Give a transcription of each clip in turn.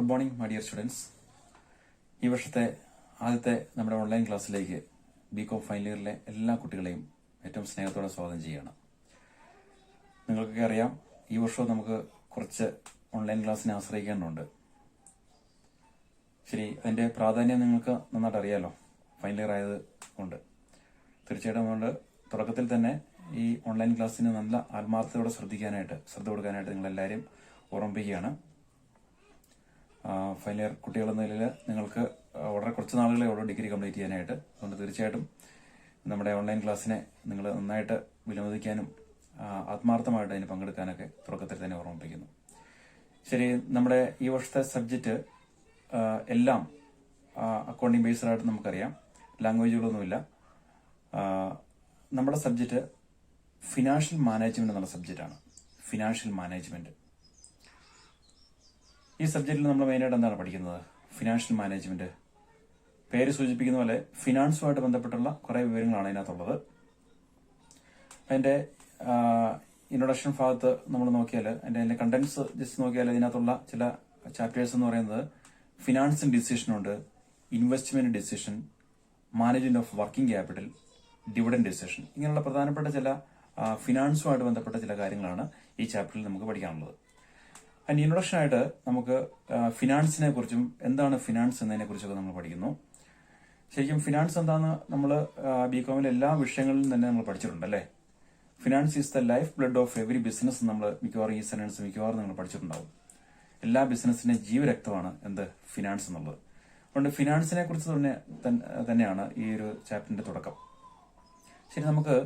Good morning my dear students. ഈ വർഷത്തെ ആദ്യത്തെ നമ്മുടെ ഓൺലൈൻ ക്ലാസ്സിലേക്ക് ബികോം ഫൈനൽ ഇയറിലെ എല്ലാ കുട്ടികളെയും ഏറ്റവും സ്നേഹത്തോടെ സ്വാഗതം ചെയ്യുകയാണ്. നിങ്ങൾക്കൊക്കെ അറിയാം, ഈ വർഷവും നമുക്ക് കുറച്ച് ഓൺലൈൻ ക്ലാസ്സിനെ ആശ്രയിക്കേണ്ടതുണ്ട്. ശരി, അതിന്റെ പ്രാധാന്യം നിങ്ങൾക്ക് നന്നായിട്ട് അറിയാലോ, ഫൈനൽ ഇയർ ആയത് കൊണ്ട്. തീർച്ചയായിട്ടും അതുകൊണ്ട് തുടക്കത്തിൽ തന്നെ ഈ ഓൺലൈൻ ക്ലാസ്സിന് നല്ല ആത്മാർത്ഥതയോടെ ശ്രദ്ധ കൊടുക്കാനായിട്ട് നിങ്ങളെല്ലാവരും ഓർമ്മിപ്പിക്കുകയാണ്. ഫൈനൽ ഇയർ കുട്ടികളെന്ന നിലയിൽ നിങ്ങൾക്ക് വളരെ കുറച്ച് നാളുകളെ ഉള്ളൂ ഡിഗ്രി കംപ്ലീറ്റ് ചെയ്യാനായിട്ട്. അതുകൊണ്ട് തീർച്ചയായിട്ടും നമ്മുടെ ഓൺലൈൻ ക്ലാസ്സിനെ നിങ്ങൾ നന്നായിട്ട് വിലമതിക്കാനും ആത്മാർത്ഥമായിട്ട് അതിന് പങ്കെടുക്കാനൊക്കെ തുടക്കത്തിൽ തന്നെ ഓർമ്മിപ്പിക്കുന്നു. ശരി, നമ്മുടെ ഈ വർഷത്തെ സബ്ജക്റ്റ് എല്ലാം അക്കൗണ്ടിങ് ബേസ്ഡ് ആയിട്ട് നമുക്കറിയാം, ലാംഗ്വേജുകളൊന്നുമില്ല. നമ്മുടെ സബ്ജക്റ്റ് ഫിനാൻഷ്യൽ മാനേജ്മെന്റ് എന്നുള്ള സബ്ജക്റ്റാണ്. ഫിനാൻഷ്യൽ മാനേജ്മെന്റ് ഈ സബ്ജക്റ്റിൽ നമ്മൾ മെയിനായിട്ട് എന്താണ് പഠിക്കുന്നത്? Financial management. പേര് സൂചിപ്പിക്കുന്ന പോലെ ഫിനാൻസുമായിട്ട് ബന്ധപ്പെട്ടുള്ള കുറെ വിവരങ്ങളാണ് അതിനകത്തുള്ളത്. അതിന്റെ ഇൻട്രൊഡക്ഷൻ ഭാഗത്ത് നമ്മൾ നോക്കിയാൽ, അതിന്റെ കണ്ടന്റ്സ് ജസ്റ്റ് നോക്കിയാൽ ഇതിനകത്തുള്ള ചില ചാപ്റ്റേഴ്സ് എന്ന് പറയുന്നത് ഫിനാൻസിംഗ് ഡിസിഷൻ ഉണ്ട്, investment decision, management of working capital, dividend decision. ഇങ്ങനെയുള്ള പ്രധാനപ്പെട്ട ചില ഫിനാൻസുമായിട്ട് ബന്ധപ്പെട്ട ചില കാര്യങ്ങളാണ് ഈ ചാപ്റ്ററിൽ നമുക്ക് പഠിക്കാനുള്ളത്. അതിന്റെ ഇൻട്രൊഡക്ഷൻ ആയിട്ട് നമുക്ക് ഫിനാൻസിനെ കുറിച്ചും എന്താണ് ഫിനാൻസ് എന്നതിനെ കുറിച്ചൊക്കെ നമ്മൾ പഠിക്കുന്നു. ശരിക്കും ഫിനാൻസ് എന്താണെന്ന് നമ്മൾ ബികോമിലെ എല്ലാ വിഷയങ്ങളിലും തന്നെ നമ്മൾ പഠിച്ചിട്ടുണ്ട് അല്ലേ. Finance is the life blood of every business നമ്മൾ മിക്കവാറും ഈ സെന്റൻസ് നിങ്ങൾ പഠിച്ചിട്ടുണ്ടാവും. എല്ലാ ബിസിനസിന്റെ ജീവരക്തമാണ് എന്ത്? ഫിനാൻസ് എന്നുള്ളത്. അതുകൊണ്ട് ഫിനാൻസിനെ കുറിച്ച് തന്നെയാണ് ഈ ഒരു ചാപ്റ്ററിന്റെ തുടക്കം. ശരി, നമുക്ക്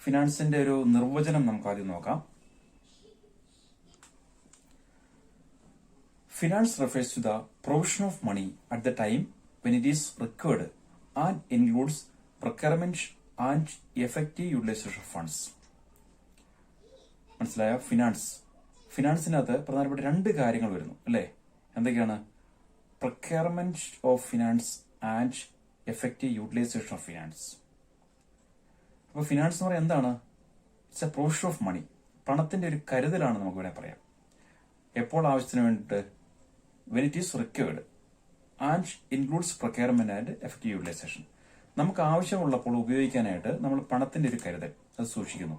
ഫിനാൻസിന്റെ ഒരു നിർവചനം നമുക്ക് ആദ്യം നോക്കാം. Finance refers to the provision of money at the time when it is required and includes procurement and effective utilization of funds. മനസ്സിലായോ? ഫിനാൻസിനകത്ത് പ്രധാനപ്പെട്ട രണ്ട് കാര്യങ്ങൾ വരുന്നു അല്ലേ. എന്തൊക്കെയാണ്? Procurement of finance and effective utilisation of finance. അപ്പൊ ഫിനാൻസ് എന്ന് പറയുന്നത് എന്താണ്? It's a provision of money. പണത്തിന്റെ ഒരു കരുതലാണ് നമുക്ക് വേണേൽ പറയാം. എപ്പോൾ ആവശ്യത്തിന് വേണ്ടിയിട്ട്? when it is required and includes procurement and effective utilization. നമുക്ക് ആവശ്യമുള്ളപ്പോൾ ഉപയോഗിക്കാനായിട്ട് നമ്മൾ പണത്തിന്റെ ഒരു കരുതൽ അത് സൂക്ഷിക്കുന്നു.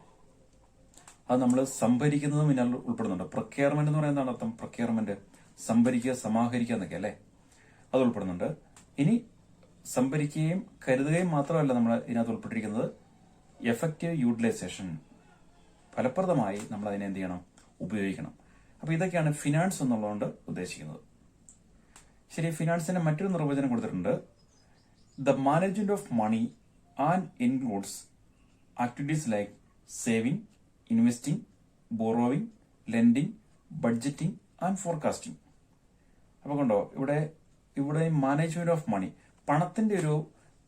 അത് നമ്മൾ സംഭരിക്കുന്നതും ഇതിനാൽ ഉൾപ്പെടുന്നുണ്ട്. പ്രൊക്യൂർമെന്റ് എന്ന് പറയുന്നത് അർത്ഥം പ്രൊക്യൂർമെന്റ് സംഭരിക്കുക, സമാഹരിക്കുക എന്നൊക്കെ അല്ലേ, അത് ഉൾപ്പെടുന്നുണ്ട്. ഇനി സംഭരിക്കുകയും കരുതുകയും മാത്രമല്ല നമ്മൾ ഇതിനകത്ത് ഉൾപ്പെട്ടിരിക്കുന്നത്, എഫക്റ്റീവ് യൂട്ടിലൈസേഷൻ, ഫലപ്രദമായി നമ്മൾ അതിനെ എന്ത് ചെയ്യണം? ഉപയോഗിക്കണം. അപ്പൊ ഇതൊക്കെയാണ് ഫിനാൻസ് എന്നുള്ളതുകൊണ്ട് ഉദ്ദേശിക്കുന്നത്. ശരി, ഫിനാൻസിന്റെ മറ്റൊരു നിർവചനം കൊടുത്തിട്ടുണ്ട്. The management of money and includes activities like saving, investing, borrowing, lending, budgeting and forecasting. അപ്പൊ കണ്ടോ, ഇവിടെ മാനേജ്മെന്റ് ഓഫ് മണി, പണത്തിന്റെ ഒരു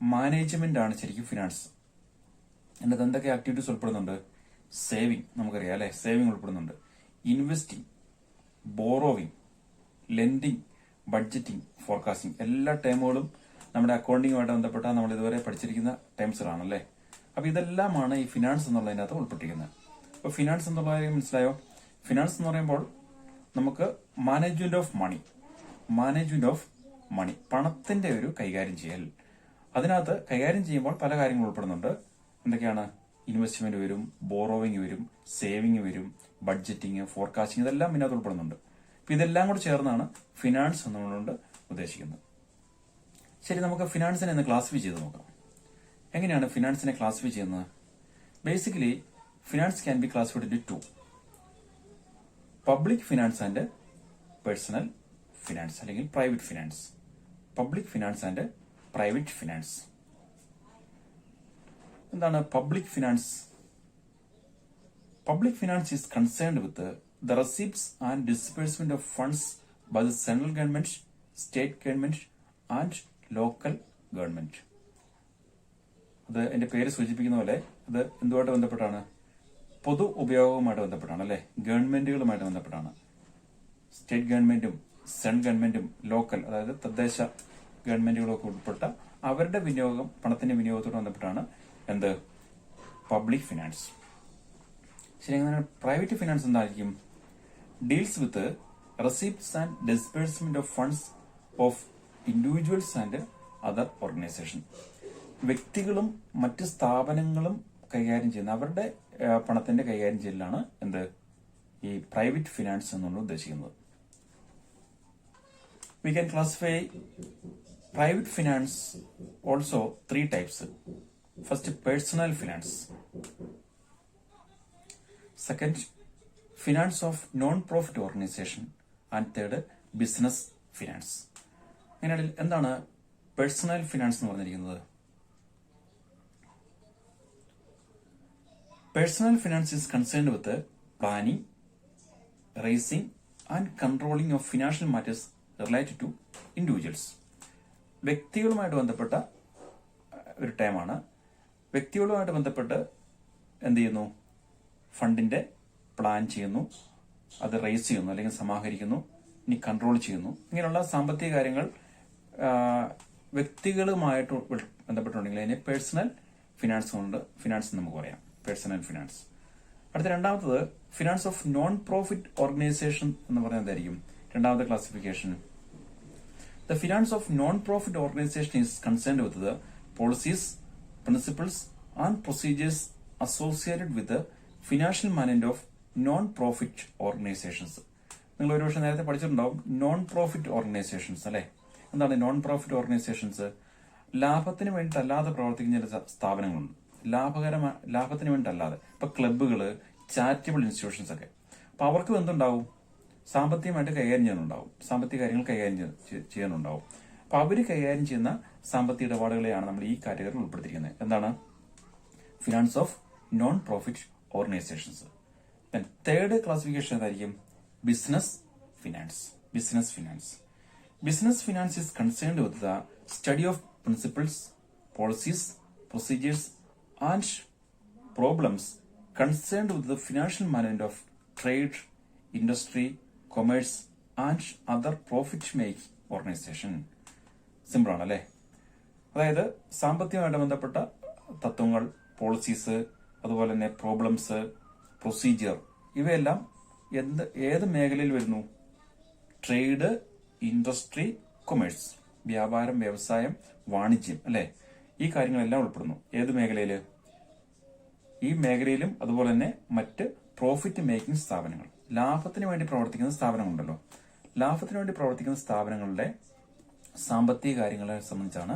മാനേജ്മെന്റ് ആണ് ശരിക്കും ഫിനാൻസ്. അതിനകത്ത് എന്തൊക്കെ ആക്ടിവിറ്റീസ് ഉൾപ്പെടുന്നുണ്ട്? സേവിംഗ്, നമുക്കറിയാം അല്ലെ, സേവിംഗ് ഉൾപ്പെടുന്നുണ്ട്. Investing, borrowing, lending, budgeting, forecasting. എല്ലാ ടേമുകളും നമ്മുടെ അക്കൗണ്ടിങ്ങുമായിട്ട് ബന്ധപ്പെട്ട നമ്മൾ ഇതുവരെ പഠിച്ചിരിക്കുന്ന ടേംസുകളാണ് അല്ലേ. അപ്പൊ ഇതെല്ലാമാണ് ഈ ഫിനാൻസ് എന്നുള്ളതിനകത്ത് ഉൾപ്പെട്ടിരിക്കുന്നത്. അപ്പൊ ഫിനാൻസ് എന്നുള്ള കാര്യം മനസ്സിലായോ? ഫിനാൻസ് എന്ന് പറയുമ്പോൾ നമുക്ക് മാനേജ്മെന്റ് ഓഫ് മണി, പണത്തിന്റെ ഒരു കൈകാര്യം ചെയ്യൽ. അതിനകത്ത് കൈകാര്യം ചെയ്യുമ്പോൾ പല കാര്യങ്ങൾ ഉൾപ്പെടുന്നുണ്ട്. എന്തൊക്കെയാണ്? ഇൻവെസ്റ്റ്മെന്റ് വരും, ബോറോവിംഗ് വരും, സേവിംഗ് വരും, ബഡ്ജറ്റിംഗ്, ഫോർകാസ്റ്റിംഗ്, ഇതെല്ലാം ഇതിനകത്ത് ഉൾപ്പെടുന്നുണ്ട്. അപ്പൊ ഇതെല്ലാം കൂടി ചേർന്നാണ് ഫിനാൻസ് എന്നുകൊണ്ട് ഉദ്ദേശിക്കുന്നത്. ശരി, നമുക്ക് ഫിനാൻസിനെ ഒന്ന് ക്ലാസിഫൈ ചെയ്ത് നോക്കാം. എങ്ങനെയാണ് ഫിനാൻസിനെ ക്ലാസിഫൈ ചെയ്യുന്നത്? Basically finance can be classified into two: public finance and personal finance, അല്ലെങ്കിൽ private finance. Public finance and private finance. എന്താണ് public finance? Public finance is concerned with the receipts and disbursement of funds by the central government, state government and local government. അത് എന്റെ പേര് സൂചിപ്പിക്കുന്ന പോലെ അത് എന്തുമായിട്ട് ബന്ധപ്പെട്ടാണ്? പൊതു ഉപയോഗവുമായിട്ട് ബന്ധപ്പെട്ടാണ് അല്ലെ, ഗവൺമെന്റുകളുമായിട്ട് ബന്ധപ്പെട്ടാണ്. സ്റ്റേറ്റ് ഗവൺമെന്റും സെൻട്രൽ ഗവൺമെന്റും ലോക്കൽ, അതായത് തദ്ദേശ ഗവൺമെന്റുകളൊക്കെ ഉൾപ്പെട്ട അവരുടെ വിനിയോഗം, പണത്തിന്റെ വിനിയോഗത്തോട് ബന്ധപ്പെട്ടാണ് എന്ത്? Public finance. ശരി, അങ്ങനെ പ്രൈവറ്റ് ഫിനാൻസ് എന്തായിരിക്കും? Deals with receipts and disbursement of funds of individuals and other organisation. വ്യക്തികളും മറ്റ് സ്ഥാപനങ്ങളും കൈകാര്യം ചെയ്യുന്ന അവരുടെ പണത്തിന്റെ കൈകാര്യം ചെയ്യലാണ് എന്ത് ഈ പ്രൈവറ്റ് ഫിനാൻസ് എന്നുള്ള ഉദ്ദേശിക്കുന്നത്. We can classify private finance also three types. First, personal finance. Second, finance of non-profit organization. And third, business finance. അങ്ങനെയാണെങ്കിൽ എന്താണ് പേഴ്സണൽ ഫിനാൻസ് എന്ന് പറഞ്ഞിരിക്കുന്നത്? Personal finance is concerned with the planning, raising and controlling of financial matters related to individuals. വ്യക്തികളുമായിട്ട് ബന്ധപ്പെട്ട ഒരു ടൈമാണ്. വ്യക്തികളുമായിട്ട് ബന്ധപ്പെട്ട് എന്ത് ചെയ്യുന്നു? ഫണ്ടിന്റെ പ്ലാൻ ചെയ്യുന്നു, അത് റേസ് ചെയ്യുന്നു അല്ലെങ്കിൽ സമാഹരിക്കുന്നു, ഇനി കൺട്രോൾ ചെയ്യുന്നു. ഇങ്ങനെയുള്ള സാമ്പത്തിക കാര്യങ്ങൾ വ്യക്തികളുമായിട്ട് ബന്ധപ്പെട്ടുണ്ടെങ്കിൽ അതിനെ പേഴ്സണൽ ഫിനാൻസ് നമുക്ക് പറയാം. Personal finance. അടുത്ത രണ്ടാമത്തത് finance of non profit organisation എന്ന് പറയുന്നത് എന്തായിരിക്കും? രണ്ടാമത്തെ classification. The finance of non-profit organization is concerned with the policies, principles and procedures associated with the financial management of non-profit organizations. നിങ്ങൾ ഒരു പക്ഷേ നേരത്തെ പഠിച്ചിട്ടുണ്ടാവും നോൺ പ്രോഫിറ്റ് ഓർഗനൈസേഷൻസ് അല്ലെ. എന്താണ് നോൺ പ്രോഫിറ്റ് ഓർഗനൈസേഷൻസ്? ലാഭത്തിന് വേണ്ടിയിട്ടല്ലാതെ പ്രവർത്തിക്കുന്ന ചില സ്ഥാപനങ്ങളുണ്ട്. ലാഭത്തിന് വേണ്ടിയിട്ടല്ലാതെ, ഇപ്പൊ ക്ലബ്ബുകള്, ചാരിറ്റബിൾ ഇൻസ്റ്റിറ്റ്യൂഷൻസ് ഒക്കെ. അപ്പൊ അവർക്ക് എന്തുണ്ടാവും? സാമ്പത്തികമായിട്ട് കൈകാര്യം ചെയ്യാനുണ്ടാവും, സാമ്പത്തിക കാര്യങ്ങൾ കൈകാര്യം ചെയ്യാനുണ്ടാവും. അപ്പൊ അവര് കൈകാര്യം ചെയ്യുന്ന സാമ്പത്തിക ഇടപാടുകളെയാണ് നമ്മൾ ഈ കാറ്റഗറിയിൽ ഉൾപ്പെടുത്തിയിരിക്കുന്നത്. എന്താണ്? Finance of non profit organisations. Third classification ഏതായിരിക്കും? Business finance. Business finance is concerned with the study of principles, policies, procedures and problems concerned with the financial management of trade, industry, commerce and other profit making organisation. Simple ആണ് അല്ലെ. അതായത് സാമ്പത്തികമായിട്ട് ബന്ധപ്പെട്ട തത്വങ്ങൾ, policies, അതുപോലെ തന്നെ problems, procedure, ഇവയെല്ലാം ഏത് മേഖലയിൽ വരുന്നു? ട്രേഡ്, ഇൻഡസ്ട്രി, കൊമേഴ്സ്, വ്യാപാരം, വ്യവസായം, വാണിജ്യം അല്ലെ. ഈ കാര്യങ്ങളെല്ലാം ഉൾപ്പെടുന്നു. ഏത് മേഖലയില്? ഈ മേഖലയിലും അതുപോലെ തന്നെ മറ്റ് പ്രോഫിറ്റ് മേക്കിംഗ് സ്ഥാപനങ്ങൾ, ലാഭത്തിന് വേണ്ടി പ്രവർത്തിക്കുന്ന സ്ഥാപനങ്ങളുണ്ടല്ലോ. ലാഭത്തിന് വേണ്ടി പ്രവർത്തിക്കുന്ന സ്ഥാപനങ്ങളുടെ സാമ്പത്തിക കാര്യങ്ങളെ സംബന്ധിച്ചാണ്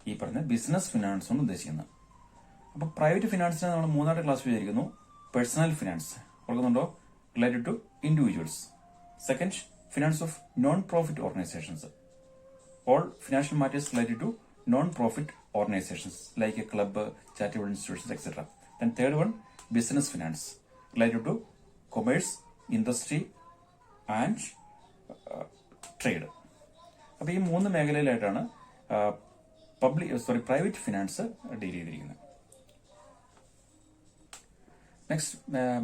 ഈ പറഞ്ഞ ബിസിനസ് ഫിനാൻസ് കൊണ്ട് ഉദ്ദേശിക്കുന്നത്. അപ്പൊ പ്രൈവറ്റ് ഫിനാൻസിനെ നമ്മൾ മൂന്നായിട്ട് ക്ലാസ് ചെയ്തിരിക്കുന്നു. പേഴ്സണൽ ഫിനാൻസ് ഓർക്കുന്നുണ്ടോ? Related to individuals. Second, finance of non profit organisations. All financial matters related to non profit organisations like a club, charitable institutions etcetera. Then third one, business finance related to commerce, industry and trade. അപ്പൊ ഈ മൂന്ന് മേഖലയിലായിട്ടാണ് private finance deal ചെയ്തിരിക്കുന്നത്. Next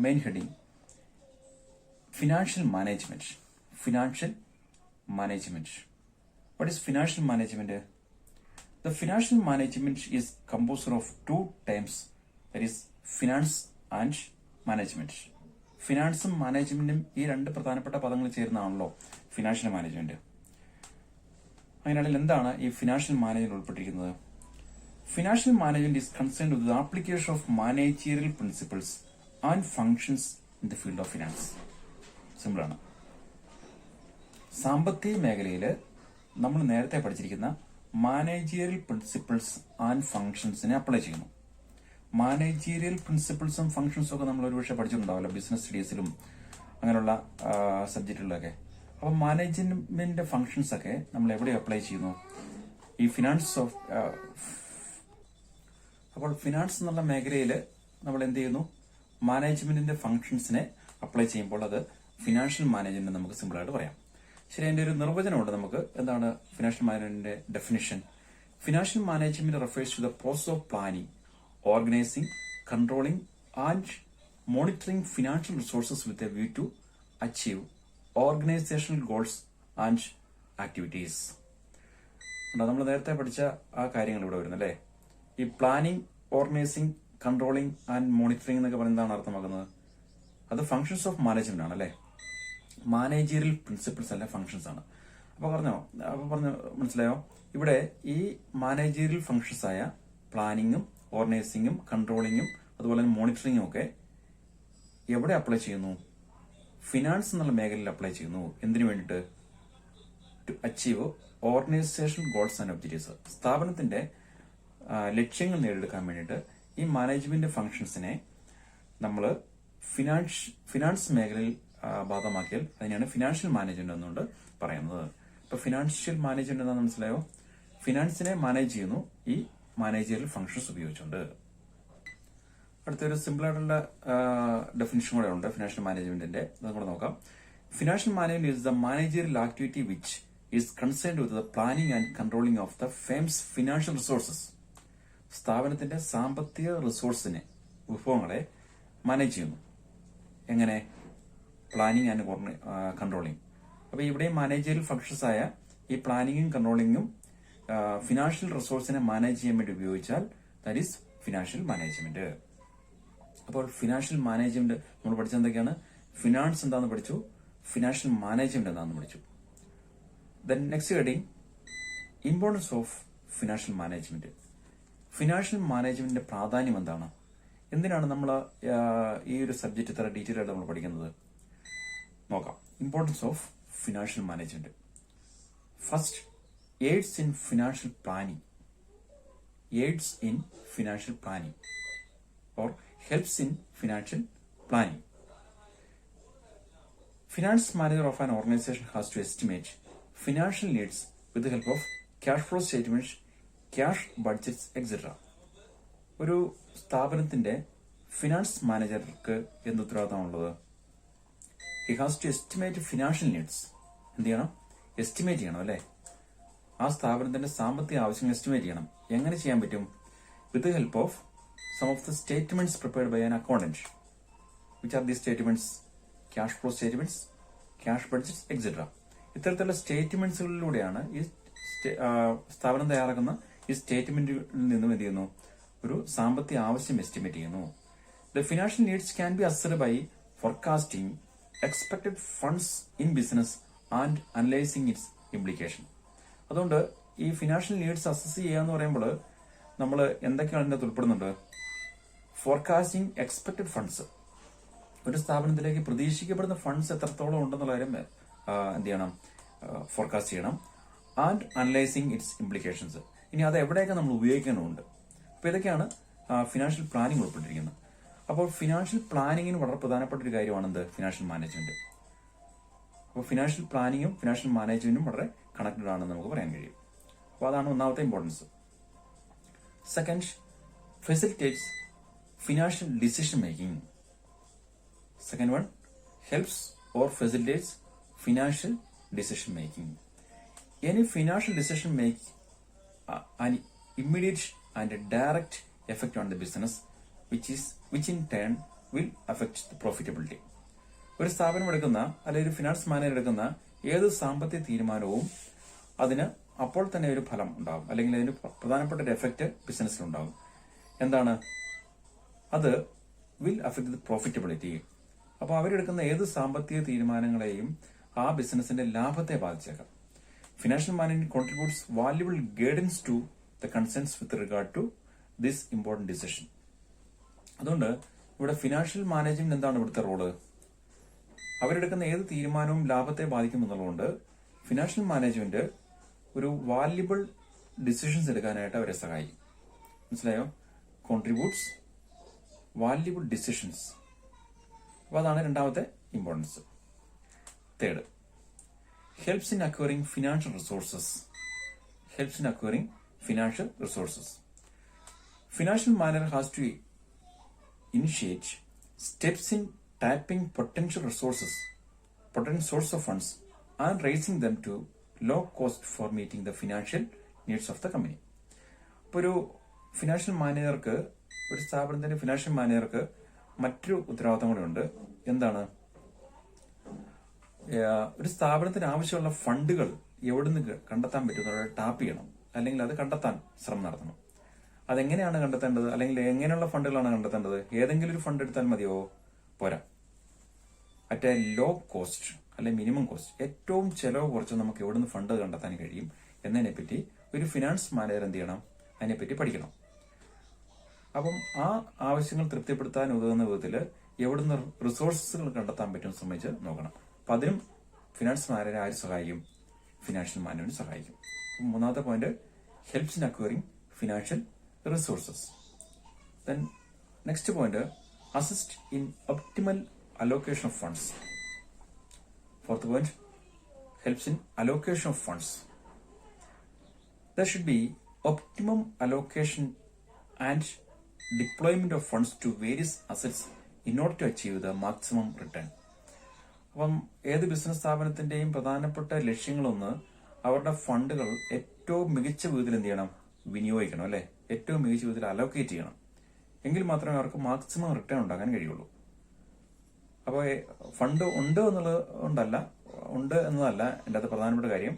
main heading, financial management. What is financial management? The financial management is composed of two terms, that is finance and management. ഫിനാൻസും മാനേജ്മെന്റും ഈ രണ്ട് പ്രധാനപ്പെട്ട പദങ്ങൾ ചേർന്നാണല്ലോ financial management. അങ്ങനെയാണെങ്കിൽ എന്താണ് ഈ ഫിനാൻഷ്യൽ മാനേജ്മെന്റ് ഉൾപ്പെട്ടിരിക്കുന്നത്? Financial management is concerned with the application of managerial principles and functions in the field of finance. Simple ആണ്. സാമ്പത്തിക മേഖലയിൽ നമ്മൾ നേരത്തെ പഠിച്ചിരിക്കുന്ന മാനേജീരിയൽ പ്രിൻസിപ്പിൾസ് ആൻഡ് ഫങ്ഷൻസിനെ അപ്ലൈ ചെയ്യുന്നു. മാനേജീരിയൽ പ്രിൻസിപ്പിൾസും ഫങ്ഷൻസും ഒക്കെ നമ്മൾ ഒരുപക്ഷെ പഠിച്ചിട്ടുണ്ടാവില്ല ബിസിനസ് സ്റ്റഡീസിലും അങ്ങനെയുള്ള സബ്ജക്റ്റുകളിലൊക്കെ. അപ്പൊ മാനേജ്മെന്റ് ഫങ്ഷൻസ് ഒക്കെ നമ്മൾ എവിടെ അപ്ലൈ ചെയ്യുന്നു? ഈ ഫിനാൻസ് ഓഫ് അപ്പോൾ ഫിനാൻസ് എന്നുള്ള മേഖലയിൽ നമ്മൾ എന്ത് ചെയ്യുന്നു? മാനേജ്മെന്റിന്റെ ഫങ്ഷൻസിനെ അപ്ലൈ ചെയ്യുമ്പോൾ അത് ഫിനാൻഷ്യൽ മാനേജ്മെന്റ് നമുക്ക് സിമ്പിൾ ആയിട്ട് പറയാം. ശരി, അതിന്റെ ഒരു നിർവചനമുണ്ട് നമുക്ക്. എന്താണ് ഫിനാൻഷ്യൽ മാനേജ്മെന്റിന്റെ definition? Financial management refers to the process of planning, organizing, controlling and monitoring financial resources with a view to achieve organizational goals and activities. നമ്മൾ നേരത്തെ പഠിച്ച ആ കാര്യങ്ങൾ ഇവിടെ വരുന്നു അല്ലേ. ഈ planning, organising, controlling and monitoring എന്നൊക്കെ പറയുന്നതാണ് അർത്ഥമാക്കുന്നത്. അത് ഫങ്ഷൻസ് ഓഫ് മാനേജ്മെന്റ് ആണ് അല്ലേ. മാനേജീരിയൽ പ്രിൻസിപ്പിൾസ് അല്ല ഫങ്ഷൻസ് ആണ്. അപ്പൊ പറഞ്ഞു മനസ്സിലായോ? ഇവിടെ ഈ മാനേജീരിയൽ ഫങ്ഷൻസ് ആയ പ്ലാനിങ്ങും ഓർഗനൈസിങ്ങും കൺട്രോളിങ്ങും അതുപോലെ തന്നെ മോണിറ്ററിങ്ങും ഒക്കെ എവിടെ അപ്ലൈ ചെയ്യുന്നു? ഫിനാൻസ് എന്നുള്ള മേഖലയിൽ അപ്ലൈ ചെയ്യുന്നു. എന്തിനു വേണ്ടിയിട്ട്? To achieve organisation goals and objectives. സ്ഥാപനത്തിന്റെ ലക്ഷ്യങ്ങൾ നേടിയെടുക്കാൻ വേണ്ടിയിട്ട് ഈ മാനേജ്മെന്റ് ഫംഗ്ഷൻസിനെ നമ്മൾ ഫിനാൻസ് മേഖലയിൽ ഭാഗമാക്കിയാൽ അതിനെയാണ് ഫിനാൻഷ്യൽ മാനേജ്മെന്റ് എന്നുകൊണ്ട് പറയുന്നത്. ഇപ്പൊ ഫിനാൻഷ്യൽ മാനേജ്മെന്റ് എന്താണെന്ന് മനസ്സിലായോ? ഫിനാൻസിനെ മാനേജ് ചെയ്യുന്നു ഈ മാനേജറിയൽ ഫംഗ്ഷൻസ് ഉപയോഗിച്ചുകൊണ്ട്. അടുത്തൊരു സിമ്പിൾ ആയിട്ടുള്ള ഡെഫിനിഷൻ കൂടെ ഉണ്ട് ഫിനാൻഷ്യൽ മാനേജ്മെന്റിന്റെ. അതും കൂടെ നോക്കാം. Financial management is the managerial activity which is concerned with the planning and controlling of the firm's financial resources. സ്ഥാപനത്തിന്റെ സാമ്പത്തിക റിസോഴ്സിനെ, വിഭവങ്ങളെ മാനേജ് ചെയ്യുന്നു. എങ്ങനെ? Planning and controlling. അപ്പൊ ഇവിടെ മാനേജറിയൽ ഫംഗ്ഷൻസ് ആയ ഈ പ്ലാനിങ്ങും കൺട്രോളിങ്ങും ഫിനാൻഷ്യൽ റിസോഴ്സിനെ മാനേജ് ചെയ്യാൻ വേണ്ടി ഉപയോഗിച്ചാൽ ദാറ്റ് ഈസ് ഫിനാൻഷ്യൽ മാനേജ്മെന്റ്. അപ്പോൾ ഫിനാൻഷ്യൽ മാനേജ്മെന്റ് നമ്മൾ പഠിച്ചത് എന്തൊക്കെയാണ്? ഫിനാൻസ് എന്താണെന്ന് പഠിച്ചു, ഫിനാൻഷ്യൽ മാനേജ്മെന്റ് എന്താണെന്ന് പഠിച്ചു. Then next heading importance of financial management. Financial മാനേജ്മെന്റിന്റെ പ്രാധാന്യം എന്താണ്? എന്തിനാണ് നമ്മൾ ഈ ഒരു സബ്ജക്ട് ഇത്ര ഡീറ്റെയിൽ ആയിട്ട് നമ്മൾ പഠിക്കുന്നത്? നോക്കാം. Importance of financial management. First, AIDS in financial planning. AIDS in financial planning or helps in financial planning. Finance manager of an organization has to estimate financial needs with the help of cash flow statements, cash budgets, etc. ഒരു സ്ഥാപനത്തിന്റെ finance മാനേജർക്ക് എന്ത് ഉത്തരവാദിത്തമാണുള്ളത്? He has to estimate financial needs. എന്ത് ചെയ്യണം? Estimate ചെയ്യണം അല്ലെ? ആ സ്ഥാപനത്തിന്റെ സാമ്പത്തിക ആവശ്യങ്ങൾ എസ്റ്റിമേറ്റ് ചെയ്യണം. എങ്ങനെ ചെയ്യാൻ പറ്റും? With the help of some of the statements prepared by an accountant. Which are these statements? Cash flow statements, cash budgets, etc. ഇത്തരത്തിലുള്ള സ്റ്റേറ്റ്മെന്റ്സുകളിലൂടെയാണ് ഈ സ്ഥാപനം തയ്യാറാക്കുന്ന ഈ സ്റ്റേറ്റ്മെന്റിൽ നിന്നും എന്ത് ചെയ്യുന്നു? ഒരു സാമ്പത്തിക ആവശ്യം എസ്റ്റിമേറ്റ് ചെയ്യുന്നു. The financial needs can be assessed by forecasting expected funds in business and analyzing its implication. അതുകൊണ്ട് ഈ ഫിനാൻഷ്യൽ നീഡ്സ് അസസ് ചെയ്യുക എന്ന് പറയുമ്പോൾ നമ്മൾ എന്തൊക്കെയാണ് ഇതിനകത്ത് ഉൾപ്പെടുന്നുണ്ട്? Forecasting expected funds. ഒരു സ്ഥാപനത്തിലേക്ക് പ്രതീക്ഷിക്കപ്പെടുന്ന ഫണ്ട്സ് എത്രത്തോളം ഉണ്ടെന്നുള്ള കാര്യം എന്ത് ചെയ്യണം? ഫോർകാസ്റ്റ് ചെയ്യണം. And analysing it's implications. ഇനി അത് എവിടെയൊക്കെ നമ്മൾ ഉപയോഗിക്കുന്നുണ്ട്. അപ്പൊ ഇതൊക്കെയാണ് ഫിനാൻഷ്യൽ പ്ലാനിംഗ് ഉൾപ്പെട്ടിരിക്കുന്നത്. അപ്പോൾ ഫിനാൻഷ്യൽ പ്ലാനിങ്ങിന് വളരെ പ്രധാനപ്പെട്ട ഒരു കാര്യമാണ് എന്ത്? Financial management. അപ്പോൾ ഫിനാൻഷ്യൽ പ്ലാനിങ്ങും ഫിനാൻഷ്യൽ മാനേജ്മെന്റും വളരെ കണക്റ്റഡ് ആണെന്ന് നമുക്ക് പറയാൻ കഴിയും. അപ്പോൾ അതാണ് ഒന്നാമത്തെ importance. Second, facilitates financial decision making. Second one, helps or facilitates financial decision making. Any financial decision make an immediate and a direct effect on the business, which in turn will affect the profitability. ഒരു സ്ഥാപനം എടുക്കുന്ന അല്ലെങ്കിൽ ഒരു finance manager എടുക്കുന്ന ഏത് സാമ്പത്തിക തീരുമാനവും അതിന് അപ്പോൾ തന്നെ ഒരു ഫലം ഉണ്ടാകും, അല്ലെങ്കിൽ അതിന് പ്രധാനപ്പെട്ട ഒരു എഫക്റ്റ് ബിസിനസ്സിലുണ്ടാകും. എന്താണ് അത്? Will affect the profitability. അപ്പോൾ അവരെടുക്കുന്ന ഏത് സാമ്പത്തിക തീരുമാനങ്ങളെയും ആ ബിസിനസിന്റെ ലാഭത്തെ ബാധിച്ചേക്കാം. Financial management contributes valuable guidance to the concerns with regard to this important decision. അതുകൊണ്ട് ഇവിടെ ഫിനാൻഷ്യൽ മാനേജ്മെന്റ് എന്താണ് ഇവിടുത്തെ റോള്? അവരെടുക്കുന്ന ഏത് തീരുമാനവും ലാഭത്തെ ബാധിക്കും എന്നുള്ളതുകൊണ്ട് ഫിനാൻഷ്യൽ മാനേജ്മെന്റ് ഒരു വാല്യുബിൾ ഡിസിഷൻസ് എടുക്കാനായിട്ട് അവരെ സഹായിക്കും. മനസ്സിലായോ? Contributes valuable decisions. അപ്പോൾ അതാണ് രണ്ടാമത്തെ importance. Third, helps in acquiring financial resources. Helps in acquiring financial resources. Financial manager has to initiate steps in tapping potential resources, potential source of funds and raising them to low cost for meeting the financial needs of the company. ഇപ്പോൾ ഒരു financial മാനേജർക്ക്, ഒരു സ്ഥാപനത്തിന്റെ financial മാനേജർക്ക് മറ്റൊരു ഉത്തരവാദിത്തം കൂടെ ഉണ്ട്. എന്താണ്? ഒരു സ്ഥാപനത്തിന് ആവശ്യമുള്ള ഫണ്ടുകൾ എവിടുന്ന് കണ്ടെത്താൻ പറ്റുന്ന ടാപ്പ് ചെയ്യണം, അല്ലെങ്കിൽ അത് കണ്ടെത്താൻ ശ്രമം നടത്തണം. അതെങ്ങനെയാണ് കണ്ടെത്തേണ്ടത്, അല്ലെങ്കിൽ എങ്ങനെയുള്ള ഫണ്ടുകളാണ് കണ്ടെത്തേണ്ടത്? ഏതെങ്കിലും ഒരു ഫണ്ട് എടുത്താൽ മതിയോ? പോരാ. അറ്റ് എ ലോ കോസ്റ്റ്, അല്ലെ മിനിമം കോസ്റ്റ്, ഏറ്റവും ചെലവ് കുറച്ച് നമുക്ക് എവിടെ നിന്ന് ഫണ്ട് കണ്ടെത്താൻ കഴിയും എന്നതിനെപ്പറ്റി ഒരു ഫിനാൻസ് മാനേജർ എന്ത് ചെയ്യണം, അതിനെപ്പറ്റി പഠിക്കണം. അപ്പം ആ ആവശ്യങ്ങൾ തൃപ്തിപ്പെടുത്താൻ ഉതകുന്ന വിധത്തിൽ എവിടുന്ന് റിസോഴ്സസുകൾ കണ്ടെത്താൻ പറ്റും സംബന്ധിച്ച് നോക്കണം. അപ്പൊ അതിനും ഫിനാൻസ് മാനേജറെ ആര് സഹായിക്കും? ഫിനാൻഷ്യൽ മാനേജറിന് സഹായിക്കും. മൂന്നാമത്തെ point, helps in acquiring financial resources. Then next point, assist in optimal allocation of funds. Fourth point, helps in allocation of funds. There should be optimum allocation and deployment of funds to various assets in order to achieve the maximum return. അപ്പം ഏത് business സ്ഥാപനത്തിന്റെയും പ്രധാനപ്പെട്ട ലക്ഷ്യങ്ങളൊന്ന് അവരുടെ ഫണ്ടുകൾ ഏറ്റവും മികച്ച വിധത്തിൽ എന്ത് ചെയ്യണം, വിനിയോഗിക്കണം, അല്ലെ, ഏറ്റവും മികച്ച വിധത്തിൽ അലോക്കേറ്റ് ചെയ്യണം. എങ്കിൽ മാത്രമേ അവർക്ക് മാക്സിമം റിട്ടേൺ ഉണ്ടാക്കാൻ കഴിയുള്ളൂ. അപ്പോൾ ഫണ്ട് ഉണ്ട് എന്നതല്ല എൻ്റെ അത് പ്രധാനപ്പെട്ട കാര്യം,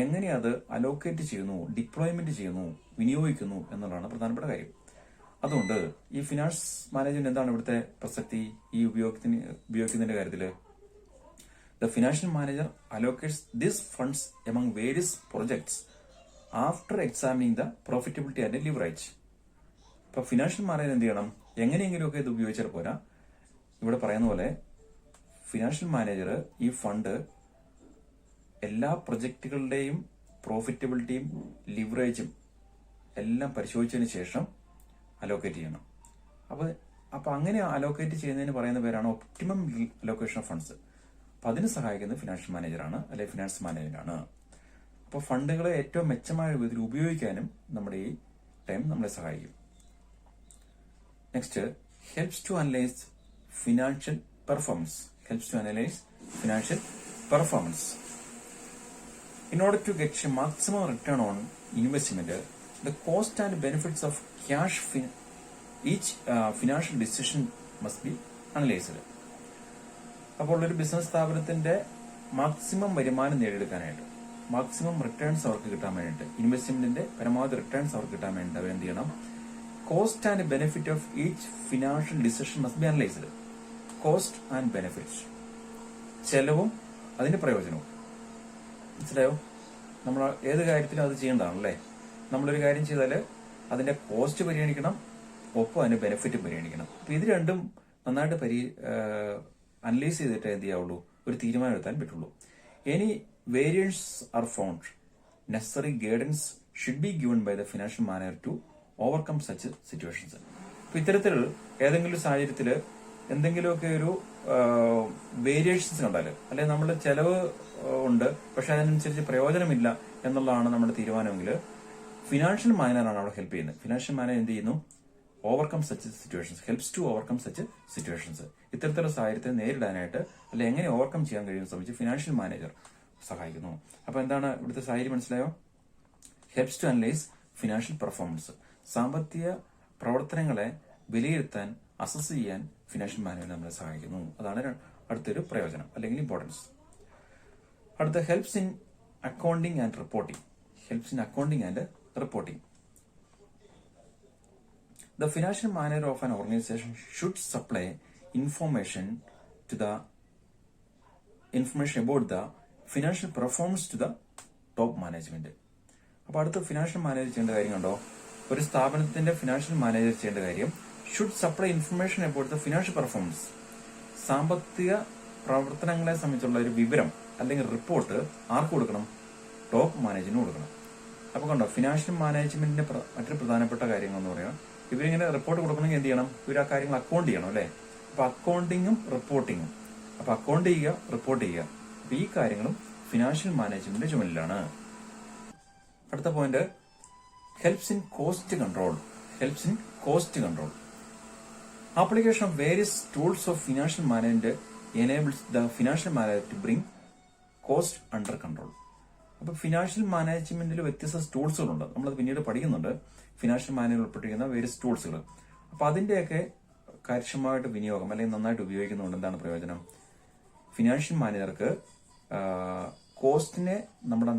എങ്ങനെ അത് അലോക്കേറ്റ് ചെയ്യുന്നു, ഡിപ്ലോയ്മെന്റ് ചെയ്യുന്നു, വിനിയോഗിക്കുന്നു എന്നുള്ളതാണ് പ്രധാനപ്പെട്ട കാര്യം. അതുകൊണ്ട് ഈ ഫിനാൻസ് മാനേജ്മെന്റ് എന്താണ് ഇവിടുത്തെ പ്രസക്തി ഈ ഉപയോഗിക്കുന്നതിന്റെ കാര്യത്തിൽ? The financial manager allocates this funds among various projects after examining the profitability and leverage. ഇപ്പൊ ഫിനാൻഷ്യൽ മാനേജർ എന്ത് ചെയ്യണം, എങ്ങനെയെങ്കിലുമൊക്കെ ഇത് ഉപയോഗിച്ചാൽ പോരാ. ഇവിടെ പറയുന്ന പോലെ ഫിനാൻഷ്യൽ മാനേജർ ഈ ഫണ്ട് എല്ലാ പ്രൊജക്ടുകളുടെയും പ്രോഫിറ്റബിലിറ്റിയും ലിവറേജും എല്ലാം പരിശോധിച്ചതിന് ശേഷം അലോക്കേറ്റ് ചെയ്യണം. അപ്പൊ അങ്ങനെ അലോക്കേറ്റ് ചെയ്യുന്നതിന് പറയുന്ന പേരാണ് ഒപ്റ്റിമം അലോക്കേഷൻ ഓഫ് ഫണ്ട്സ്. അപ്പൊ അതിന് സഹായിക്കുന്നത് ഫിനാൻഷ്യൽ മാനേജറാണ്, അല്ലെങ്കിൽ ഫിനാൻസ് മാനേജറാണ്. അപ്പോൾ ഫണ്ടുകളെ ഏറ്റവും മെച്ചമായ വിധത്തിൽ ഉപയോഗിക്കാനും നമ്മുടെ ഈ ടൈം നമ്മളെ സഹായിക്കും. Next, helps to analyse financial performance. Helps to analyze financial performance. In order to get a maximum return on investment, the cost and benefits of each financial decision must be analyzed. അപ്പോൾ ഒരു business സ്ഥാപനത്തിന്റെ maximum വരുമാനം നേടിയെടുക്കാനായിട്ട്, maximum returns അവർക്ക് കിട്ടാൻ വേണ്ടിയിട്ട്, ഇൻവെസ്റ്റ്മെന്റിന്റെ പരമാവധി returns അവർക്ക് കിട്ടാൻ വേണ്ടിയിട്ട് അവർ എന്ത് ചെയ്യണം, cost and benefit of each financial decision must be analysed. Cost and benefits, ചെലവും അതിന്റെ പ്രയോജനവും. മനസ്സിലായോ? നമ്മൾ ഏത് കാര്യത്തിലും അത് ചെയ്യേണ്ടതാണല്ലേ. നമ്മളൊരു കാര്യം ചെയ്താൽ അതിന്റെ കോസ്റ്റ് പരിഗണിക്കണം, ഒപ്പം അതിന്റെ ബെനിഫിറ്റ് പരിഗണിക്കണം. അപ്പൊ ഇത് രണ്ടും നന്നായിട്ട് അനലൈസ് ചെയ്തിട്ട് എന്ത് ചെയ്യാവുള്ളൂ, ഒരു തീരുമാനം എടുക്കാൻ പറ്റുള്ളൂ. Any variance are found, necessary guidance should be given by the financial manager to overcome such situations. അപ്പൊ ഇത്തരത്തിൽ ഏതെങ്കിലും സാഹചര്യത്തിൽ എന്തെങ്കിലുമൊക്കെ ഒരു വേരിയേഷൻസ് കണ്ടാൽ, അല്ലെങ്കിൽ നമ്മുടെ ചെലവ് ഉണ്ട് പക്ഷെ അതിനനുസരിച്ച് പ്രയോജനമില്ല എന്നുള്ളതാണ് നമ്മുടെ തീരുമാനമെങ്കിൽ ഫിനാൻഷ്യൽ മാനേജറാണ് അവിടെ ഹെൽപ്പ് ചെയ്യുന്നത്. ഫിനാൻഷ്യൽ മാനേജർ എന്ത് ചെയ്യുന്നു, overcome such situations, helps to overcome such situations. ഇത്തരത്തിലുള്ള സാഹചര്യത്തെ നേരിടാനായിട്ട് അല്ലെ എങ്ങനെ ഓവർകം ചെയ്യാൻ കഴിയുന്ന സംബന്ധിച്ച് ഫിനാൻഷ്യൽ മാനേജർ സഹായിക്കുന്നു. അപ്പൊ എന്താണ് ഇവിടുത്തെ സാഹചര്യം, മനസ്സിലായോ? Helps to analyse financial performance, സാമ്പത്തിക പ്രവർത്തനങ്ങളെ വിലയിരുത്താൻ, അസസ് ചെയ്യാൻ ഫിനാൻഷ്യൽ മാനേജർ നമ്മളെ സഹായിക്കുന്നു. അതാണ് അടുത്തൊരു പ്രയോജനം അല്ലെങ്കിൽ ഇമ്പോർട്ടൻസ്. അടുത്ത helps in accounting and reporting. Helps in accounting and reporting. The financial manager of an organization should supply information about the financial performance to the top management. അപ്പോൾ അടുത്ത ഫിനാൻഷ്യൽ മാനേജർ ചെയ്യേണ്ട കാര്യം കണ്ടോ, ഒരു സ്ഥാപനത്തിന്റെ ഫിനാൻഷ്യൽ മാനേജർ ചെയ്യേണ്ട കാര്യം should supply information about the financial performance. സാമ്പത്തിക പ്രവർത്തനങ്ങളെ സംബന്ധിച്ചുള്ള ഒരു വിവരം അല്ലെങ്കിൽ റിപ്പോർട്ട് ആർക്ക് കൊടുക്കണം, ടോപ്പ് മാനേജറിന് കൊടുക്കണം. അപ്പൊ കണ്ടോ, ഫിനാൻഷ്യൽ മാനേജ്മെന്റിന്റെ മറ്റൊരു പ്രധാനപ്പെട്ട കാര്യങ്ങൾ എന്ന് പറയാം, ഇവരിങ്ങനെ റിപ്പോർട്ട് കൊടുക്കണമെങ്കിൽ എന്ത് ചെയ്യണം, ഇവർ ആ കാര്യങ്ങൾ അക്കൗണ്ട് ചെയ്യണം അല്ലെ. അപ്പൊ അക്കൗണ്ടിങ്ങും റിപ്പോർട്ടിങ്ങും, അപ്പൊ അക്കൗണ്ട് ചെയ്യുക, റിപ്പോർട്ട് ചെയ്യുക, അപ്പൊ ഈ കാര്യങ്ങളും ഫിനാൻഷ്യൽ മാനേജ്മെന്റിന്റെ ചുമലിലാണ്. അടുത്ത point, helps in cost control. Helps in cost control. Application of various tools of financial management enables the financial manager to bring cost under control. അപ്പൊ ഫിനാൻഷ്യൽ മാനേജ്മെന്റിൽ വ്യത്യസ്ത ടൂൾസുകളുണ്ട്, നമ്മളത് പിന്നീട് പഠിക്കുന്നുണ്ട്. ഫിനാൻഷ്യൽ മാനേജർ ഉൾപ്പെട്ടിരിക്കുന്ന വേരിയസ് ടൂൾസുകൾ. അപ്പൊ അതിന്റെയൊക്കെ കാര്യക്ഷമമായിട്ട് വിനിയോഗം അല്ലെങ്കിൽ നന്നായിട്ട് ഉപയോഗിക്കുന്നതുകൊണ്ട് എന്താണ് പ്രയോജനം, ഫിനാൻഷ്യൽ മാനേജർക്ക് കോസ്റ്റിനെ നമ്മുടെ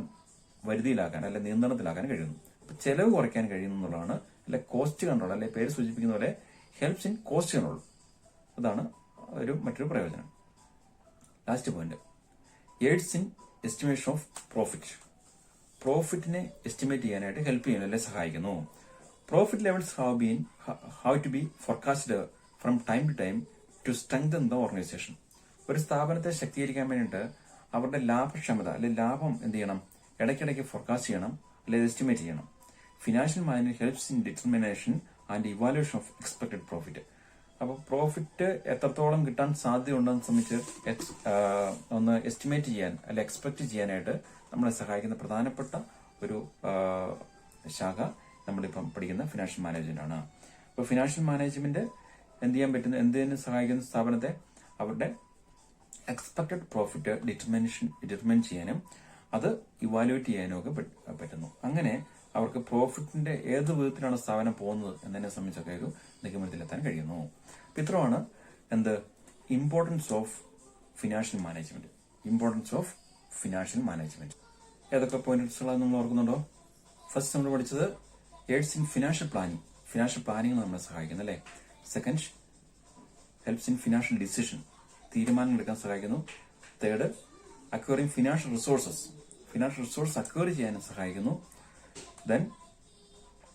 വരുതിയിലാക്കാൻ അല്ലെ നിയന്ത്രണത്തിലാക്കാൻ കഴിയുന്നു. അപ്പൊ ചെലവ് കുറയ്ക്കാൻ കഴിയുന്നു എന്നുള്ളതാണ് അല്ലെ കോസ്റ്റ് കൺട്രോൾ, അല്ലെ പേര് സൂചിപ്പിക്കുന്ന പോലെ ഹെൽപ്സ് ഇൻ കോസ്റ്റ് കൺട്രോൾ. അതാണ് മറ്റൊരു പ്രയോജനം. Last point, aids in estimation of profit. പ്രോഫിറ്റിനെ എസ്റ്റിമേറ്റ് ചെയ്യാനായിട്ട് ഹെൽപ്പ് ചെയ്യുന്നു, അല്ലെ സഹായിക്കുന്നു. Profit levels have to be forecasted from time to time to strengthen the organisation. ഒരു സ്ഥാപനത്തെ ശക്തീകരിക്കാൻ വേണ്ടിയിട്ട് അവരുടെ ലാഭക്ഷമത അല്ലെ ലാഭം എന്ത് ചെയ്യണം, ഇടയ്ക്കിടയ്ക്ക് ഫോർകാസ്റ്റ് ചെയ്യണം, അല്ലെങ്കിൽ എസ്റ്റിമേറ്റ് ചെയ്യണം. Financial management helps in determination and evaluation of expected profit. അപ്പോൾ പ്രോഫിറ്റ് എത്രത്തോളം കിട്ടാൻ സാധ്യതയുണ്ടെന്ന് സംബന്ധിച്ച് ഒന്ന് എസ്റ്റിമേറ്റ് ചെയ്യാൻ അല്ലെ എക്സ്പെക്ട് ചെയ്യാനായിട്ട് നമ്മളെ സഹായിക്കുന്ന പ്രധാനപ്പെട്ട ഒരു ശാഖ നമ്മളിപ്പം പഠിക്കുന്ന ഫിനാൻഷ്യൽ മാനേജ്മെന്റ് ആണ്. അപ്പോൾ ഫിനാൻഷ്യൽ മാനേജ്മെന്റ് എന്ത് ചെയ്യാൻ പറ്റുന്നു, എന്തിനു സഹായിക്കുന്ന സ്ഥാപനത്തെ അവരുടെ എക്സ്പെക്ടഡ് പ്രോഫിറ്റ് ഡിറ്റർമിൻ ചെയ്യാനും അത് ഇവാലുവേറ്റ് ചെയ്യാനും ഒക്കെ പറ്റുന്നു. അങ്ങനെ അവർക്ക് പ്രോഫിറ്റിന്റെ ഏത് വിധത്തിലാണ് സ്ഥാപനം പോകുന്നത് എന്നതിനെ സംബന്ധിച്ചൊക്കെ ഒരു നിഗമനത്തിലെത്താൻ കഴിയുന്നു. അപ്പൊ ഇത്രയാണ് എന്ത് importance of financial management. Importance of financial management ഏതൊക്കെ പോയിന്റ്സുകളാണ് നമ്മൾ ഓർക്കുന്നുണ്ടോ? ഫസ്റ്റ് നമ്മൾ പഠിച്ചത് aids in financial planning. Financial planning നമ്മളെ സഹായിക്കുന്നു, അല്ലെ. Second, helps in financial decision, തീരുമാനങ്ങൾ എടുക്കാൻ സഹായിക്കുന്നു. Third, acquiring financial resources, financial resource acquire ചെയ്യാനും സഹായിക്കുന്നു. Then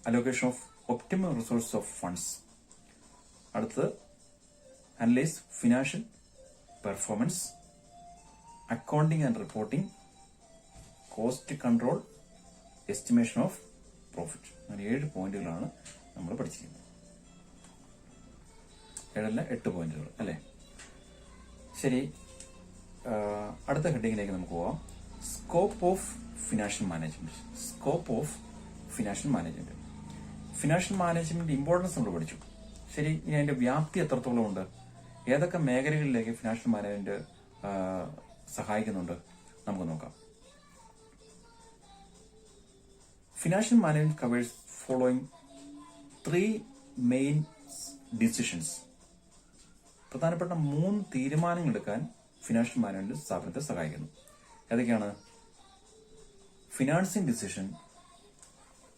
allocation of optimal resource of funds. അടുത്തത് analyse financial performance, accounting and reporting, cost control, estimation of profit. അങ്ങനെ 7 പോയിന്റുകളാണ് നമ്മൾ പഠിച്ചിരിക്കുന്നത്. 8 പോയിന്റുകൾ, അല്ലെ. ശരി, അടുത്ത ഹെഡിങ്ങിലേക്ക് നമുക്ക് പോവാം. Scope of financial management. Scope of financial management. Financial management importance നമ്മൾ പഠിച്ചു. ശരി, ഇനി അതിന്റെ വ്യാപ്തി എത്രത്തോളം ഉണ്ട്, ഏതൊക്കെ മേഖലകളിലേക്ക് ഫിനാൻഷ്യൽ മാനേജ്മെന്റ് സഹായിക്കുന്നുണ്ട് നമുക്ക് നോക്കാം. Financial management covers following 3 main decisions. പ്രധാനപ്പെട്ട 3 തീരുമാനങ്ങൾ എടുക്കാൻ ഫിനാൻഷ്യൽ മാനേജ്മെന്റ് സ്ഥാപനത്തെ സഹായിക്കുന്നു. ഏതൊക്കെയാണ്? Financing decision,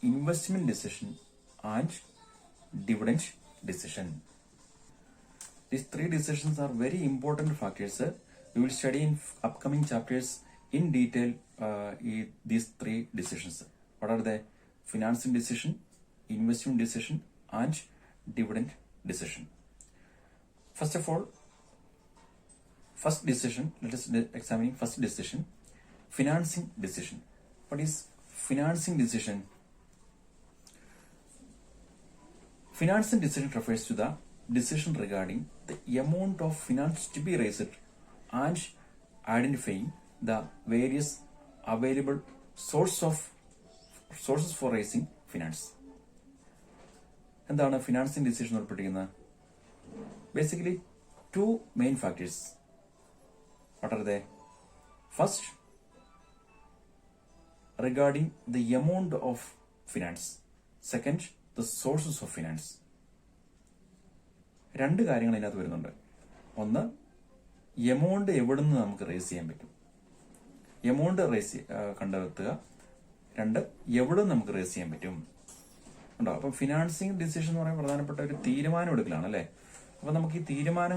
investment decision and dividend decision. These 3 decisions are very important factors. We will study in upcoming chapters in detail these 3 decisions. What are they? Financing decision, investment decision and dividend decision. First of all, first decision, let us examine first decision, financing decision. What is financing decision? Financing decision refers to the decision regarding the amount of finance to be raised and identifying the various available sources for raising finance. എന്താണ് financing decision ഉൾപ്പെട്ടിരിക്കുന്നത്? Basically 2 main factors. What are they? First, regarding the amount of finance. Second, the sources of finance. 2 കാര്യങ്ങൾ ഇതിനകത്ത് വരുന്നുണ്ട്. ഒന്ന്, amount എവിടെ നിന്ന് നമുക്ക് raise ചെയ്യാൻ പറ്റും, എമൗണ്ട് കണ്ടെത്തുക. 2, എവിടെ നമുക്ക് റേസ് ചെയ്യാൻ പറ്റും ഉണ്ടോ. അപ്പം ഫിനാൻസിങ് ഡിസിഷൻ എന്ന് പറയുമ്പോൾ പ്രധാനപ്പെട്ട ഒരു തീരുമാനം എടുക്കലാണ്, അല്ലെ. അപ്പൊ നമുക്ക് ഈ തീരുമാനം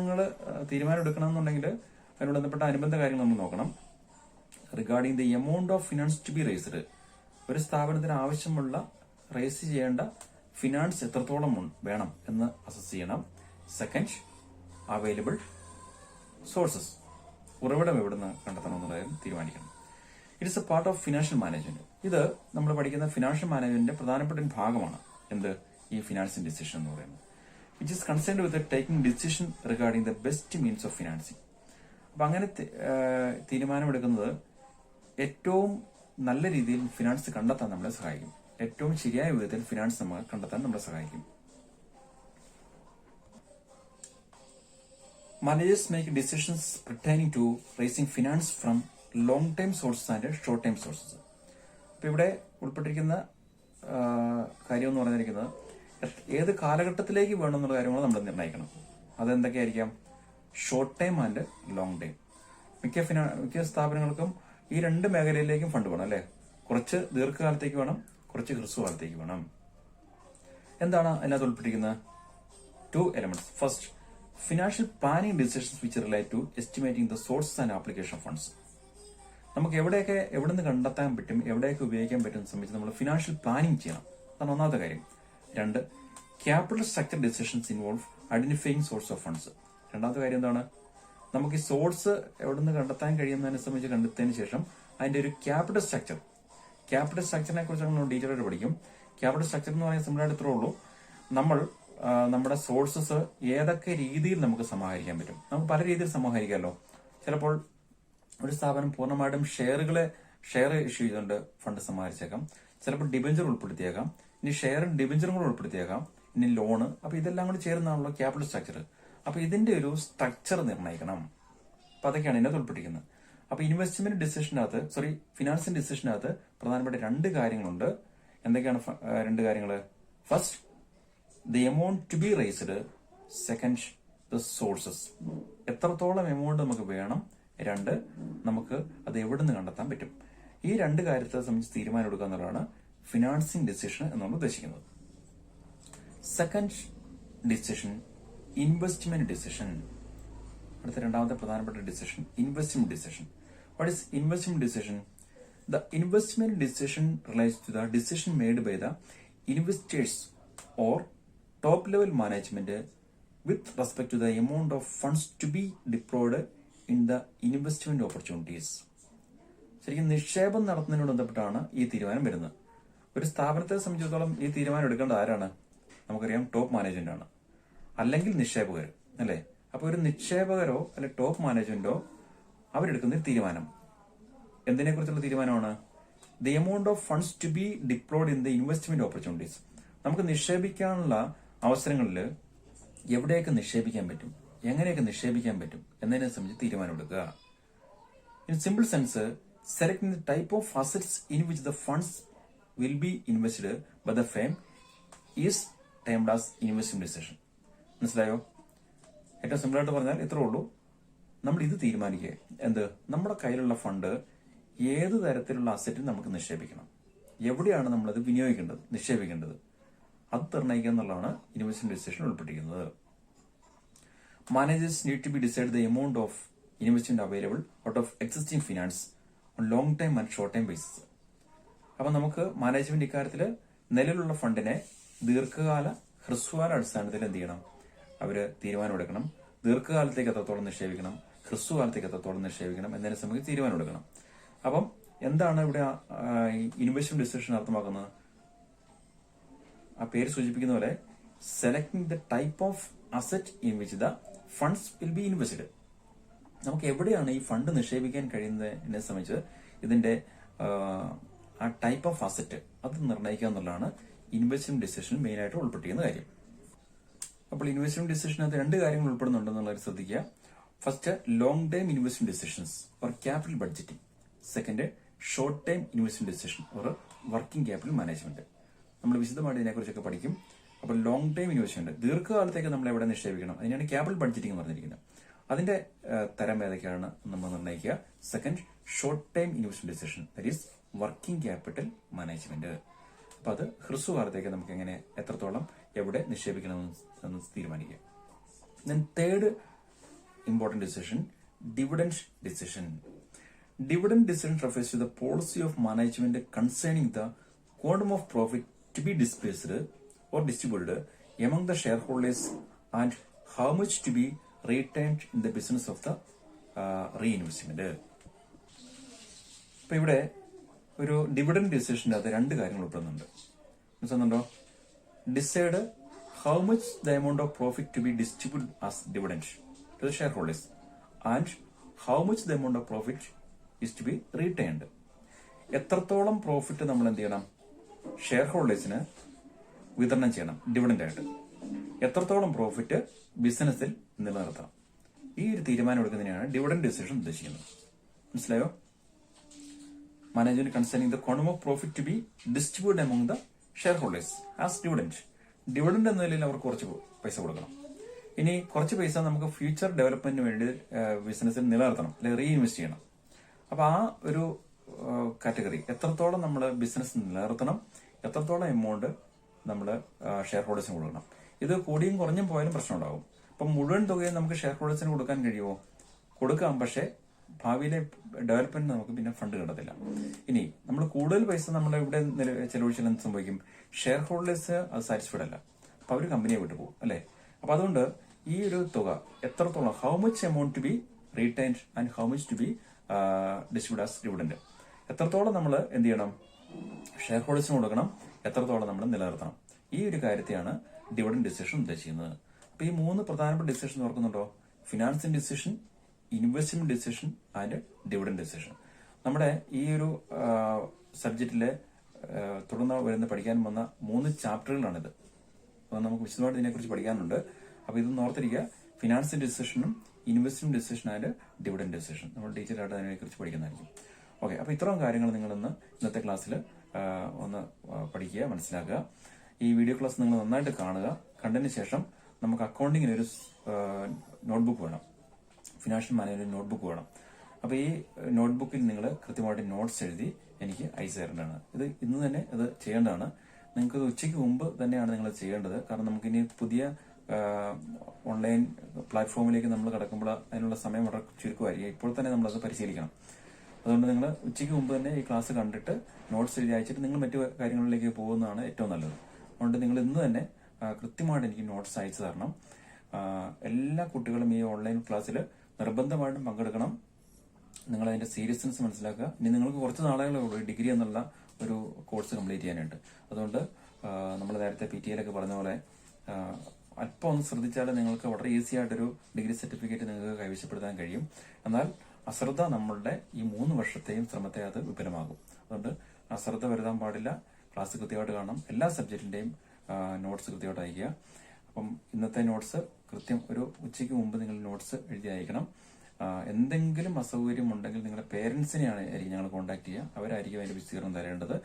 എടുക്കണം എന്നുണ്ടെങ്കിൽ അതിനോട് ബന്ധപ്പെട്ട അനുബന്ധ കാര്യങ്ങൾ നമ്മൾ നോക്കണം. Regarding the amount of finance to be raised, ഒരു സ്ഥാപനത്തിന് ആവശ്യമുള്ള റേസ് ചെയ്യേണ്ട ഫിനാൻസ് എത്രത്തോളം വേണം എന്ന് അസസ് ചെയ്യണം. സെക്കൻഡ്, അവൈലബിൾ സോഴ്സസ്, ഉറവിടം എവിടുന്ന് കണ്ടെത്തണം എന്നുള്ളത് തീരുമാനിക്കണം. It is A part of financial management. ഇത് നമ്മൾ പഠിക്കുന്ന ഫിനാൻഷ്യൽ മാനേജ്മെന്റിന്റെ പ്രധാനപ്പെട്ട ഒരു ഭാഗമാണ്. എന്ത്? ഈ ഫിനാൻസിംഗ് ഡിസിഷൻ എന്ന് പറയുന്നത്. Which is concerned with taking decision regarding the best means of financing. അപ്പൊ അങ്ങനെ തീരുമാനമെടുക്കുന്നത് ഏറ്റവും നല്ല രീതിയിൽ ഫിനാൻസ് കണ്ടെത്താൻ നമ്മളെ സഹായിക്കും. ഏറ്റവും ശരിയായ വിധത്തിൽ ഫിനാൻസ് നമ്മൾ കണ്ടെത്താൻ നമ്മളെ സഹായിക്കും. Managers make decisions pertaining to raising finance from long-term sources and short-term sources. അപ്പൊ ഇവിടെ ഉൾപ്പെട്ടിരിക്കുന്ന കാര്യം എന്ന് പറഞ്ഞിരിക്കുന്നത് ഏത് കാലഘട്ടത്തിലേക്ക് വേണമെന്നുള്ള കാര്യങ്ങൾ നമ്മൾ നിർണ്ണയിക്കണം. അതെന്തൊക്കെയായിരിക്കാം? Short time and long time. മിക്ക സ്ഥാപനങ്ങൾക്കും ഈ 2 മേഖലയിലേക്കും ഫണ്ട് വേണം, അല്ലെ. കുറച്ച് ദീർഘകാലത്തേക്ക് വേണം, കുറച്ച് ഹ്രസ്വകാലത്തേക്ക് വേണം. എന്താണ് അതിനകത്ത് ഉൾപ്പെട്ടിരിക്കുന്നത്? 2 elements. First, financial planning decisions which relate to estimating the sources and application of funds. നമുക്ക് എവിടെ നിന്ന് കണ്ടെത്താൻ പറ്റും, എവിടെയൊക്കെ ഉപയോഗിക്കാൻ പറ്റും സംബന്ധിച്ച് നമ്മൾ ഫിനാൻഷ്യൽ പ്ലാനിങ് ചെയ്യണം. അതാണ് ഒന്നാമത്തെ കാര്യം. 2, capital structure decisions involve identifying source of funds. രണ്ടാമത്തെ കാര്യം എന്താണ്, നമുക്ക് ഈ സോഴ്സ് എവിടെ നിന്ന് കണ്ടെത്താൻ കഴിയുന്നതിനെ സംബന്ധിച്ച് കണ്ടെത്തിയതിനു ശേഷം അതിന്റെ ഒരു ക്യാപിറ്റൽ സ്ട്രക്ചറിനെ കുറിച്ച് നമ്മൾ ഡീറ്റെയിൽ ആയിട്ട് പഠിക്കും. ക്യാപിറ്റൽ സ്ട്രക്ചർ എന്ന് പറയുന്നത് സിമ്പിളായിട്ട് ഇത്രേ ഉള്ളൂ. നമ്മൾ നമ്മുടെ സോഴ്സസ് ഏതൊക്കെ രീതിയിൽ നമുക്ക് സമാഹരിക്കാൻ പറ്റും. നമുക്ക് പല രീതിയിൽ സമാഹരിക്കാമല്ലോ. ചിലപ്പോൾ ഒരു സ്ഥാപനം പൂർണ്ണമായിട്ടും ഷെയർ ഇഷ്യൂ ചെയ്തുകൊണ്ട് ഫണ്ട് സമാഹരിച്ചേക്കാം. ചിലപ്പോൾ ഡിബഞ്ചർ ഉൾപ്പെടുത്തിയേക്കാം. ഇനി ഷെയറും ഡിബഞ്ചറും കൂടെ ഉൾപ്പെടുത്തിയേക്കാം. ഇനി ലോണ്. അപ്പൊ ഇതെല്ലാം കൂടി ചേരുന്നതാണല്ലോ ക്യാപിറ്റൽ സ്ട്രക്ചർ. അപ്പൊ ഇതിന്റെ ഒരു സ്ട്രക്ചർ നിർണ്ണയിക്കണം. അപ്പൊ അതൊക്കെയാണ് ഇതിനകത്ത് ഉൾപ്പെട്ടിരിക്കുന്നത്. അപ്പൊ ഫിനാൻസിന്റെ ഡിസിഷനകത്ത് പ്രധാനപ്പെട്ട 2 കാര്യങ്ങളുണ്ട്. എന്തൊക്കെയാണ് 2 കാര്യങ്ങൾ? First, the amount to be raised. Second, the sources. എത്രത്തോളം എമൗണ്ട് നമുക്ക് വേണം. 2, നമുക്ക് അത് എവിടെ നിന്ന് കണ്ടെത്താൻ പറ്റും. ഈ 2 കാര്യത്തെ സംബന്ധിച്ച് തീരുമാനം എടുക്കുക എന്നുള്ളതാണ് ഫിനാൻസിംഗ് ഡിസിഷൻ എന്നാണ് ഉദ്ദേശിക്കുന്നത്. Second decision, investment decision. അടുത്ത രണ്ടാമത്തെ പ്രധാനപ്പെട്ട decision, investment decision. What is investment decision? The investment decision relates to the decision made by the investors or top level management with respect to the amount of funds to be deployed in the investment opportunities. ശരിക്കും നിക്ഷേപം നടത്തുന്നതിനോട് ബന്ധപ്പെട്ടാണ് ഈ തീരുമാനം വരുന്നത്. ഒരു സ്ഥാപനത്തെ സംബന്ധിച്ചിടത്തോളം ഈ തീരുമാനം എടുക്കേണ്ടത് ആരാണ്? നമുക്കറിയാം, ടോപ്പ് മാനേജ്മെന്റ് ആണ്, അല്ലെങ്കിൽ നിക്ഷേപകർ, അല്ലെ? അപ്പൊ ഒരു നിക്ഷേപകരോ അല്ലെ ടോപ്പ് മാനേജ്മെന്റോ അവരെടുക്കുന്ന തീരുമാനം എന്തിനെ കുറിച്ചുള്ള തീരുമാനമാണ്? The amount of funds to be deployed in the investment opportunities. നമുക്ക് നിക്ഷേപിക്കാനുള്ള അവസരങ്ങളിൽ എവിടെയൊക്കെ നിക്ഷേപിക്കാൻ പറ്റും, എങ്ങനെയൊക്കെ നിക്ഷേപിക്കാൻ പറ്റും എന്നതിനെ സംബന്ധിച്ച് തീരുമാനമെടുക്കുക. In simple sense, selecting the type of assets in which the funds will be invested by the firm is termed as investment decision. മനസ്സിലായോ? ഏറ്റവും സിമ്പിൾ ആയിട്ട് പറഞ്ഞാൽ ഇത്രേ ഉള്ളൂ. നമ്മൾ ഇത് തീരുമാനിക്കുക, എന്ത്? നമ്മുടെ കയ്യിലുള്ള ഫണ്ട് ഏത് തരത്തിലുള്ള അസറ്റിൽ നമുക്ക് നിക്ഷേപിക്കണം, എവിടെയാണ് നമ്മളത് നിക്ഷേപിക്കേണ്ടത്, അത് നിർണ്ണയിക്കുക എന്നുള്ളതാണ് ഇൻവെസ്റ്റ്മെന്റ് ഡിസിഷൻ ഉൾപ്പെട്ടിരിക്കുന്നത്. Managers need to be decide the amount of investment available out of existing finance on long time and short time basis. അപ്പൊ നമുക്ക് മാനേജ്മെന്റ് ഇക്കാര്യത്തിൽ നിലവിലുള്ള ഫണ്ടിനെ ദീർഘകാല ഹ്രസ്വകാല അടിസ്ഥാനത്തിൽ എന്ത് ചെയ്യണം? അവര് തീരുമാനമെടുക്കണം. ദീർഘകാലത്തേക്ക് എത്രത്തോളം നിക്ഷേപിക്കണം, ഹ്രസ്വകാലത്തേക്ക് എത്രത്തോളം നിക്ഷേപിക്കണം എന്നതിനെ സംബന്ധിച്ച് തീരുമാനമെടുക്കണം. അപ്പം എന്താണ് ഇവിടെ ഇൻവെസ്റ്റ്മെന്റ് ഡിസിഷൻ അർത്ഥമാക്കുന്നത്? ആ പേര് സൂചിപ്പിക്കുന്ന പോലെ selecting the type of asset in which the funds will be invested. നമുക്ക് എവിടെയാണ് ഈ ഫണ്ട് നിക്ഷേപിക്കാൻ കഴിയുന്നതിനെ സംബന്ധിച്ച് ഇതിന്റെ ആ ടൈപ്പ് ഓഫ് അസറ്റ് അത് നിർണ്ണയിക്കുക എന്നുള്ളതാണ് ഇൻവെസ്റ്റ്മെന്റ് ഡിസിഷൻ മെയിൻ ആയിട്ട് ഉൾപ്പെട്ടിരിക്കുന്ന കാര്യം. അപ്പോൾ ഇൻവെസ്റ്റ്മെന്റ് ഡിസിഷനകത്ത് 2 കാര്യങ്ങൾ ഉൾപ്പെടുന്നുണ്ടെന്നുള്ളത് ശ്രദ്ധിക്കുക. First, long time investment decisions or capital budgeting. Second, short time investment decision or working capital management. നമ്മൾ വിശദമായിട്ട് ഇതിനെക്കുറിച്ചൊക്കെ പഠിക്കും. അപ്പോൾ ലോങ് ടൈം ഇൻവെസ്റ്റ്മെന്റ്, ദീർഘകാലത്തേക്ക് നമ്മൾ എവിടെ നിക്ഷേപിക്കണം, അതിനാണ് ക്യാപിറ്റൽ ബഡ്ജറ്റിംഗ് എന്ന് പറഞ്ഞിരിക്കുന്നത്. അതിന്റെ തരം ഏതൊക്കെയാണ് നമ്മൾ നിർണ്ണയിക്കുക. Second, short time investment decision, that is working capital management. അപ്പൊ അത് ഹ്രസ്വകാലത്തേക്ക് നമുക്ക് എങ്ങനെ, എത്രത്തോളം, എവിടെ നിക്ഷേപിക്കണമെന്ന് തീരുമാനിക്കുക. Then third important decision, dividend decision. Dividend decision refers to the policy of management concerning the quantum of profit to be dispersed or distributed among the shareholders and how much to be retained in the business of the reinvestment. ഇപ്പൊ ഇവിടെ ഒരു dividend ഡിസിഷന്റെ അത് 2 കാര്യങ്ങൾ ഉൾപ്പെടുന്നുണ്ട്. മനസ്സിലാകുന്നുണ്ടോ? Decide how much the amount of profit to be distributed as dividend to the shareholders and how much the amount of profit is to be retained. എത്രത്തോളം profit നമ്മൾ എന്ത് ചെയ്യണം? ഷെയർ ഹോൾഡേഴ്സിന് വിതരണം ചെയ്യണം ഡിവിഡൻഡ് ആയിട്ട്. എത്രത്തോളം പ്രോഫിറ്റ് ബിസിനസ്സിൽ നിലനിർത്തണം. ഈ ഒരു തീരുമാനം എടുക്കുന്നതിനാണ് ഡിവിഡൻഡ് ഡിസിഷൻ ഉദ്ദേശിക്കുന്നത്. മനസ്സിലായോ? Management concerning the quantum of profit to be distributed among the shareholders as dividend. Dividend എന്ന നിലയിൽ അവർക്ക് കുറച്ച് പൈസ കൊടുക്കണം. ഇനി കുറച്ച് പൈസ നമുക്ക് ഫ്യൂച്ചർ ഡെവലപ്മെന്റിന് വേണ്ടി ബിസിനസ്സിൽ നിലനിർത്തണം, അല്ലെങ്കിൽ റീഇൻവെസ്റ്റ് ചെയ്യണം. അപ്പൊ ആ ഒരു കാറ്റഗറി എത്രത്തോളം നമ്മൾ ബിസിനസ് നിലനിർത്തണം, എത്രത്തോളം എമൗണ്ട് നമ്മൾ ഷെയർ ഹോൾഡേഴ്സിന് കൊടുക്കണം. ഇത് കൂടിയും കുറഞ്ഞും പോയാലും പ്രശ്നം ഉണ്ടാവും. അപ്പൊ മുഴുവൻ തുകയും നമുക്ക് ഷെയർ ഹോൾഡേഴ്സിന് കൊടുക്കാൻ കഴിയുമോ? കൊടുക്കാം, പക്ഷേ ഭാവിയിലെ ഡെവലപ്മെന്റ് നമുക്ക് പിന്നെ ഫണ്ട് കിട്ടത്തില്ല. ഇനി നമ്മൾ കൂടുതൽ പൈസ നമ്മൾ ഇവിടെ ചെലവഴിച്ചാൽ എന്ത് സംഭവിക്കും? ഷെയർ ഹോൾഡേഴ്സ് അത് സാറ്റിസ്ഫൈഡ് അല്ല, അപ്പൊ അവർ കമ്പനിയെ വിട്ടു പോകും അല്ലെ. അപ്പൊ അതുകൊണ്ട് ഈ ഒരു തുക എത്രത്തോളം, how much amount to be retained and how much to be distribute as dividend, എത്രത്തോളം നമ്മൾ എന്ത് ചെയ്യണം, ഷെയർ ഹോൾഡേഴ്സിന് കൊടുക്കണം, എത്രത്തോളം നമ്മൾ നിലനിർത്തണം. ഈ ഒരു കാര്യത്തെയാണ് ഡിവിഡന്റ് ഡിസിഷൻ ഉദ്ദേശിക്കുന്നത്. അപ്പൊ ഈ 3 പ്രധാനപ്പെട്ട ഡിസിഷൻ ഓർക്കുന്നുണ്ടോ? Financing decision, investment decision and dividend decision. നമ്മുടെ ഈ ഒരു സബ്ജക്റ്റിലെ തുടർന്ന് പഠിക്കാൻ വന്ന 3 ചാപ്റ്ററുകളാണിത്. അപ്പൊ നമുക്ക് വിശദമായിട്ട് ഇതിനെക്കുറിച്ച് പഠിക്കാനുണ്ട്. അപ്പൊ ഇതൊന്ന് ഓർത്തിരിക്കുക, ഫിനാൻസിംഗ് ഡിസിഷനും investment decision and dividend decision. നമ്മൾ ഡീറ്റെയിൽ അതിനെക്കുറിച്ച് പഠിക്കുന്നതായിരിക്കും. ഓക്കെ, അപ്പൊ ഇത്രയും കാര്യങ്ങൾ നിങ്ങൾ ഇന്നത്തെ ക്ലാസ്സിൽ ഒന്ന് പഠിക്കുക, മനസ്സിലാക്കുക. ഈ വീഡിയോ ക്ലാസ് നിങ്ങൾ നന്നായിട്ട് കാണുക. കണ്ടതിന് ശേഷം നമുക്ക് അക്കൗണ്ടിങ്ങിന് ഒരു നോട്ട്ബുക്ക് വേണം, ഫിനാൻഷ്യൽ മാനേജ്മെന്റ് നോട്ട്ബുക്ക് വേണം. അപ്പൊ ഈ നോട്ട്ബുക്കിൽ നിങ്ങൾ കൃത്യമായിട്ട് നോട്ട്സ് എഴുതി എനിക്ക് അയച്ചു തരേണ്ടതാണ്. ഇത് ഇന്ന് തന്നെ അത് ചെയ്യേണ്ടതാണ്. നിങ്ങൾക്ക് ഉച്ചയ്ക്ക് മുമ്പ് തന്നെയാണ് നിങ്ങൾ ചെയ്യേണ്ടത്. കാരണം നമുക്കിനി പുതിയ ഓൺലൈൻ പ്ലാറ്റ്ഫോമിലേക്ക് നമ്മൾ കടക്കുമ്പോൾ അതിനുള്ള സമയം വളരെ ചുരുക്കമായിരിക്കും. ഇപ്പോൾ തന്നെ നമ്മളത് പരിശീലിക്കണം. അതുകൊണ്ട് നിങ്ങൾ ഉച്ചയ്ക്ക് മുമ്പ് തന്നെ ഈ ക്ലാസ് കണ്ടിട്ട് നോട്ട്സ് എഴുതി അയച്ചിട്ട് നിങ്ങൾ മറ്റു കാര്യങ്ങളിലേക്ക് പോകുന്നതാണ് ഏറ്റവും നല്ലത്. അതുകൊണ്ട് നിങ്ങൾ ഇന്ന് തന്നെ കൃത്യമായിട്ട് എനിക്ക് നോട്ട്സ് അയച്ചു തരണം. എല്ലാ കുട്ടികളും ഈ ഓൺലൈൻ ക്ലാസ്സിൽ നിർബന്ധമായിട്ടും പങ്കെടുക്കണം. നിങ്ങൾ അതിന്റെ സീരിയസ്നെസ് മനസ്സിലാക്കുക. ഇനി നിങ്ങൾക്ക് കുറച്ച് നാളുകളേ ഉള്ളൂ ഡിഗ്രി എന്നുള്ള ഒരു കോഴ്സ് കംപ്ലീറ്റ് ചെയ്യാനായിട്ട്. അതുകൊണ്ട് നമ്മൾ നേരത്തെ PTAയിലൊക്കെ പറഞ്ഞ പോലെ അല്പം ഒന്ന് ശ്രദ്ധിച്ചാൽ നിങ്ങൾക്ക് വളരെ ഈസി ആയിട്ടൊരു ഡിഗ്രി സർട്ടിഫിക്കറ്റ് നിങ്ങൾക്ക് കൈവശപ്പെടുത്താൻ കഴിയും. എന്നാൽ അശ്രദ്ധ നമ്മളുടെ ഈ 3 വർഷത്തെയും ശ്രമത്തെ അത് വിഫലമാകും. അതുകൊണ്ട് അശ്രദ്ധ വരുത്താൻ പാടില്ല. ക്ലാസ് കൃത്യമായിട്ട് കാണണം. എല്ലാ സബ്ജക്റ്റിന്റെയും നോട്ട്സ് കൃത്യമായിട്ട് അയക്കുക. അപ്പം ഇന്നത്തെ നോട്ട്സ് കൃത്യം ഒരു ഉച്ചയ്ക്ക് മുമ്പ് നിങ്ങൾ നോട്ട്സ് എഴുതി അയക്കണം. എന്തെങ്കിലും അസൗകര്യം ഉണ്ടെങ്കിൽ നിങ്ങളുടെ പേരൻസിനെയാണ് ഞങ്ങൾ കോൺടാക്ട് ചെയ്യുക. അവരായിരിക്കും അതിന്റെ വിശദീകരണം തരേണ്ടത്.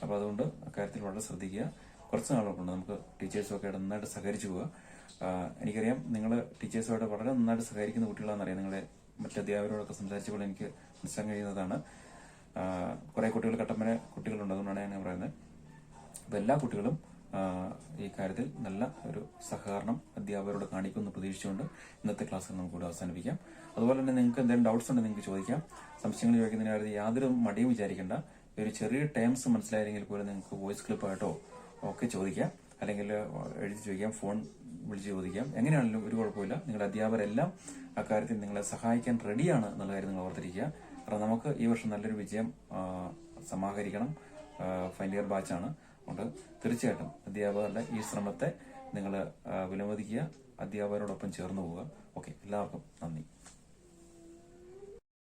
അപ്പൊ അതുകൊണ്ട് അക്കാര്യത്തിൽ വളരെ ശ്രദ്ധിക്കുക. കുറച്ച് നാളുകൊണ്ട് നമുക്ക് ടീച്ചേഴ്സൊക്കെ നന്നായിട്ട് സഹകരിച്ചു പോവുക. എനിക്കറിയാം നിങ്ങൾ ടീച്ചേഴ്സുമായിട്ട് വളരെ നന്നായിട്ട് സഹകരിക്കുന്ന കുട്ടികളാണെന്നറിയാം. നിങ്ങളെ മറ്റ് അധ്യാപകരോടൊക്കെ സംസാരിച്ചപ്പോൾ എനിക്ക് മനസ്സിലാക്കാൻ കഴിയുന്നതാണ്. കുറെ കുട്ടികൾ കട്ടപ്പന കുട്ടികളുണ്ട്, അതുകൊണ്ടാണ് ഞാൻ പറയുന്നത്. അപ്പൊ എല്ലാ കുട്ടികളും ഈ കാര്യത്തിൽ നല്ല ഒരു സഹകരണം അധ്യാപകരോട് കാണിക്കുമെന്ന് പ്രതീക്ഷിച്ചുകൊണ്ട് ഇന്നത്തെ ക്ലാസ് നമുക്ക് കൂടെ അവസാനിപ്പിക്കാം. അതുപോലെ തന്നെ നിങ്ങൾക്ക് എന്തെങ്കിലും ഡൗട്ട്സ് ഉണ്ടെങ്കിൽ നിങ്ങൾക്ക് ചോദിക്കാം. സംശയങ്ങൾ ചോദിക്കുന്നതിന് കാര്യത്തിൽ യാതൊരു മടിയും വിചാരിക്കേണ്ട. ഒരു ചെറിയ ടേംസ് മനസ്സിലായെങ്കിൽ പോലും നിങ്ങൾക്ക് വോയിസ് ക്ലിപ്പായിട്ടോ ഒക്കെ ചോദിക്കാം, അല്ലെങ്കിൽ എഴുതി ചോദിക്കാം, ഫോൺ വിളിച്ച് ചോദിക്കാം. എങ്ങനെയാണെങ്കിലും ഒരു കുഴപ്പമില്ല. നിങ്ങളുടെ അധ്യാപകരെല്ലാം അക്കാര്യത്തിൽ നിങ്ങളെ സഹായിക്കാൻ റെഡിയാണ് എന്നുള്ള കാര്യം നിങ്ങൾ ഓർത്തിരിക്കുക. കാരണം നമുക്ക് ഈ വർഷം നല്ലൊരു വിജയം സമാഹരിക്കണം. Final year ബാച്ചാണ്. അതുകൊണ്ട് തീർച്ചയായിട്ടും അധ്യാപകരുടെ ഈ ശ്രമത്തെ നിങ്ങൾ വിലമതിക്കുക, അധ്യാപകരോടൊപ്പം ചേർന്ന് പോവുക. ഓക്കെ, എല്ലാവർക്കും നന്ദി.